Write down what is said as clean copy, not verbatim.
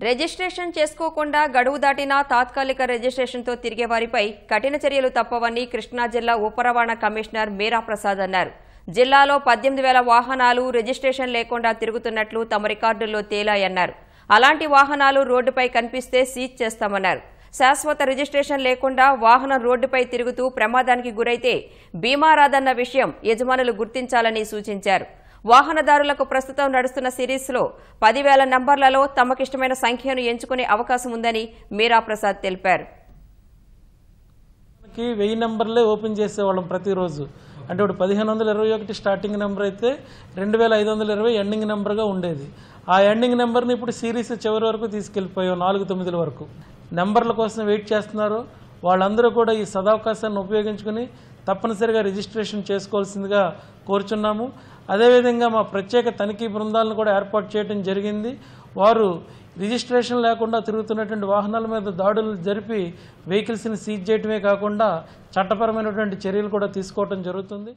Registration చేసుకోకుండా గడువు దాటినా తాత్కాలిక రిజిస్ట్రేషన్తో తిరిగే వారిపై కఠిన చర్యలు తప్పవని కృష్ణా జిల్లా ఉప రవాణా కమిషనర్ మీరా ప్రసాద్ అన్నారు. జిల్లాలో 18,000 వాహనాలు రిజిస్ట్రేషన్ లేకుండా తిరుగుతున్నట్లు తమ రికార్డుల్లో తేలాయన్నారు. అలాంటి వాహనాలు రోడ్డుపై కనిపిస్తే సీజ్ చేస్తామన్నారు. శాశ్వత రిజిస్ట్రేషన్ లేకుండా వాహనం రోడ్డుపై తిరుగుతూ ప్రమాదానికి గురైతే బీమా రాదన్న విషయం యజమానులు గుర్తించాలని సూచించారు. వాహనదారులకు ప్రస్తుతం నడుస్తున్న సిరీస్లో 10,000 నంబర్లలో తమకిష్టమైన సంఖ్యను ఎంచుకునే అవకాశం ఉందని మీరా ప్రసాద్ తెలిపారు. 1000 నంబర్లే ఓపెన్ చేసేవాళ్ళం ప్రతిరోజు. అంటే ఇప్పుడు 1521 స్టార్టింగ్ నెంబర్ అయితే 2520 ఎండింగ్ నెంబర్గా ఉండేది. ఆ ఎండింగ్ నెంబర్ని ఇప్పుడు సిరీస్ చివరి వరకు తీసుకెళ్లిపోయాం. 4-9 వరకు నెంబర్ల కోసం వెయిట్ చేస్తున్నారు. వాళ్ళందరూ కూడా ఈ సదవకాశాన్ని ఉపయోగించుకుని తప్పనిసరిగా రిజిస్ట్రేషన్ చేసుకోవాల్సిందిగా కోరుచున్నాము. అదేవిధంగా మా ప్రత్యేక తనిఖీ బృందాలను కూడా ఏర్పాటు చేయడం జరిగింది. వారు రిజిస్ట్రేషన్ లేకుండా తిరుగుతున్నటువంటి వాహనాల మీద దాడులు జరిపి వెహికల్స్ని సీజ్ చేయడమే కాకుండా చట్టపరమైనటువంటి చర్యలు కూడా తీసుకోవడం జరుగుతుంది.